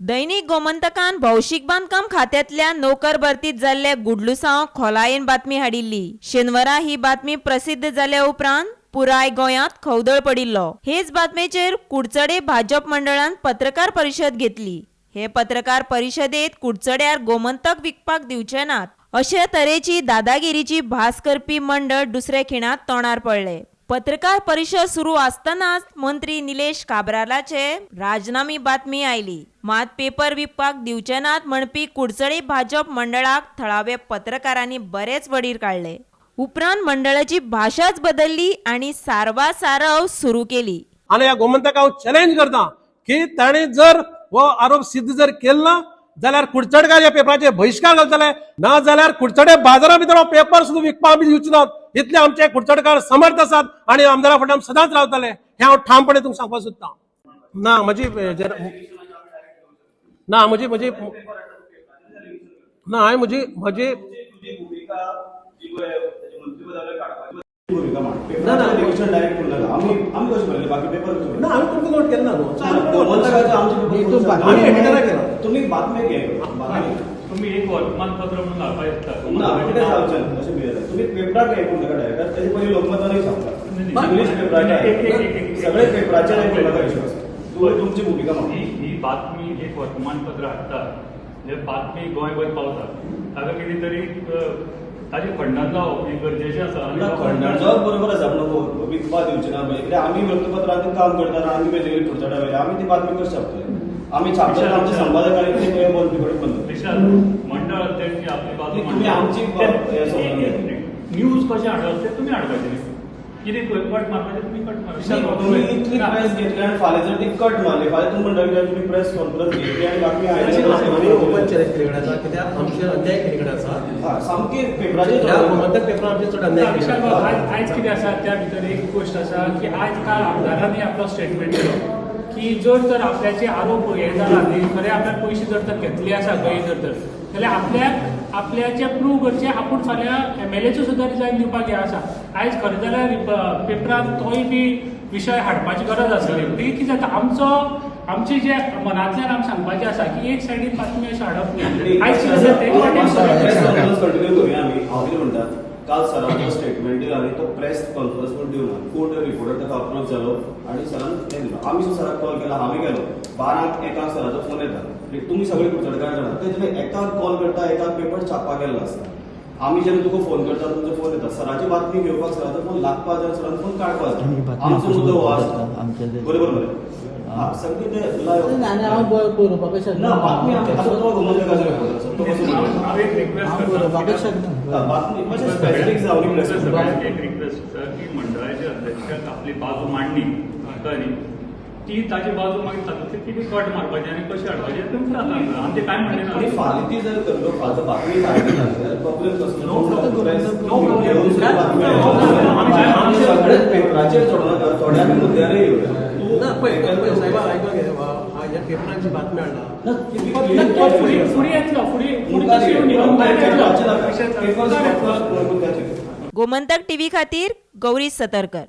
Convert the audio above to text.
दैनिक गोमंतकान भौशीक बांदकाम खात्यातल्या नोकर भरतीत जाल्ल्या गुडलुसांव खोलायेन बातमी हाडिल्ली। शेनवारा ही बातमी प्रसिद्ध जाल्या उपरांत पुराय गोंयांत खवदळ पडिल्लो। हेच बातमेचेर कुडचडे भाजप मंडळान पत्रकार परिशद घेतली। हे पत्रकार परिशदेत कुडचड्यार गोमंतक विकपाक दिवचे नात अशे तरेची दादागिरीची भास करपी मंडळ दुसरे खिणात तोंडार पडले। पत्रकार परिषद सुरू आसतनाच मंत्री निलेश काब्रालाचे राजनामी बातमी आयली। मात पेपर विकपाक दिवचे नात म्हणपी कुडचडे भाजप मंडळाक थळावे पत्रकारांनी बरेच वडीर काढले। उपरांत मंडळाची भाषाच बदलली आणि सारवासारव सुरू केली। आणि या गोमंतक हांव चॅलेंज करता की ताणे जर हो आरोप सिद्ध जर केलो जाल्यार कुडचडकार ह्या पेपराचे बहिष्कार घालतले, ना जाल्यार कुडचडे बाजारा भितर हो पेपर सुद्दां विकपाक आमी दिवचे नात। इतले आमचे कुडचडकार समर्थ आसात आणि आमदारा फुड्यान सदांच रावतले हे हांव ठामपणे तुमकां सांगपाक सोदतां। ना म्हजी ना म्हजी म्हजी ना हांवें म्हजी म्हजी ना ना इलेक्शन डायरेक्ट करून आम्ही कशें भरले बाकी पेपर ना हांवें तुमकां नोट केला ना आम्ही एडिटरा केला तुम्ही बातम्या घे तुम्ही एक वर्तमानपत्र म्हणून घालपाक येता ना कितें जावचें अशें भितर तुम्ही पेपराक हें करून नाका डायरेक्ट तेजे पयलीं लोकमतानूय सांगता इंग्लीश पेपराचेर सगळे पेपराचेर हें करून नाका विश्वास तुमची भुमिका म्हाका ही बातमी एक वर्तमानपत्र हाडटा जे बातमी गोंयभर पावता ताका कितें तरी ताजे खंडन जावप हें गरजेचें आसा। खंडन जावप बरोबर आसा पूण विकपा दिवचे ना कित्याक आमी वृत्तपत्रांतून काम करतना आमी बेजिकली कुडचड्या वयले आमी ती बातमी कशी छापतले आमी छापतले आमचे संपादकांनी ते बोलपी कडेन बंद मंडळ अध्यक्ष आपली बाजू तुम्ही आमची न्यूज कशें हाडप ते तुमी हाडपाचें कितें कट मारपाचें तुमी कट मारप तुम्ही इतली प्रेस घेतली आणि फाल्यां जर ती कट मारली फाल्यां तुम्ही म्हणटा तुम्ही प्रेस कॉन्फरन्स घेतली आणि बातमी ओपन चॅलेंज केले आसा कित्याक आमचेर अन्याय केले आसा सामकी पेपराचेर गोमंतक पेपर आमचेर चड अन्याय केला आयज कितें आसा त्या भितर एक गोश्ट आसा की आयज काल आमदारांनी आपलो स्टेटमेंट दिलो की जर तर आपल्याचे आरोप हे जाला न्ही खरे आपल्याक पयशे जर तर घेतले आसा गय जर तर जाल्यार आपल्याचे प्रूव करचे आपूण फाल्यां MLAचो सुद्दां रिजायन दिवपाक हे आसा। आयज खरें जाल्यार पेपरान तोय बी विशय हाडपाची गरज आसली म्हणटकीर कितें जाता आमचे जे मनांतल्यान आमी सांगपाचें आसा की एक सायडीन बातमी अशी हाडप न्ही आयज कितें कंटिन्यू करूया आमी हांव कितें म्हणटा काल सरांचो स्टेटमेंट दिलो आनी तो प्रेस कॉन्फरन्स पूण दिवना कोर्ट रिपोर्टर ताका अप्रोच जालो आनी सरान तें दिलो आमी सराक कॉल केला हांवें केलो 12:01 सराचो फोन येता तुम्ही सगळे कुडचडकार जाणा ते तुमी एकाक कॉल करता एकाक पेपर छापपाक गेल्लो आसता आमी जेन्ना तुका फोन करता तुमचो फोन येता सराची बातमी घेवपाक सराचो फोन लागपाक जाय सरान फोन काडपाक जाय आमचो मुद्दो हो आसता बरोबर मरे हां सगळें ते हांव बरोवपाक शकना ना बातमी आतां तो गोमंतकाचेर रिपोर्टर आसा हांव एक रिक्वेस्ट करता शकना बातमी मातशें स्पेसिफीक जावनी प्रेस एक रिक्वेस्ट आसा की मंडळाच्या अध्यक्षाक आपली बाजू मांडली कळ्ळें न्ही ती ताजी बाजू मागीर तातूंतली कितें कट मारपाचें आनी कशें हाडपाचें तुमकां जाता आनी ते काय म्हणलें आणि ना फाल्यां ती जर करलो फाल्यां बातमी सारकी जाल्यार प्रॉब्लेम कसलो सगळे पेपराचेर सोडनाका थोड्या मुद्द्यार येवया ना पळय सायबा आयको घे ह्या पेपरांची बातमी हाडला फुडें येतलो फुडें गोमंतक टीव्ही खातीर गौरी सतरकर।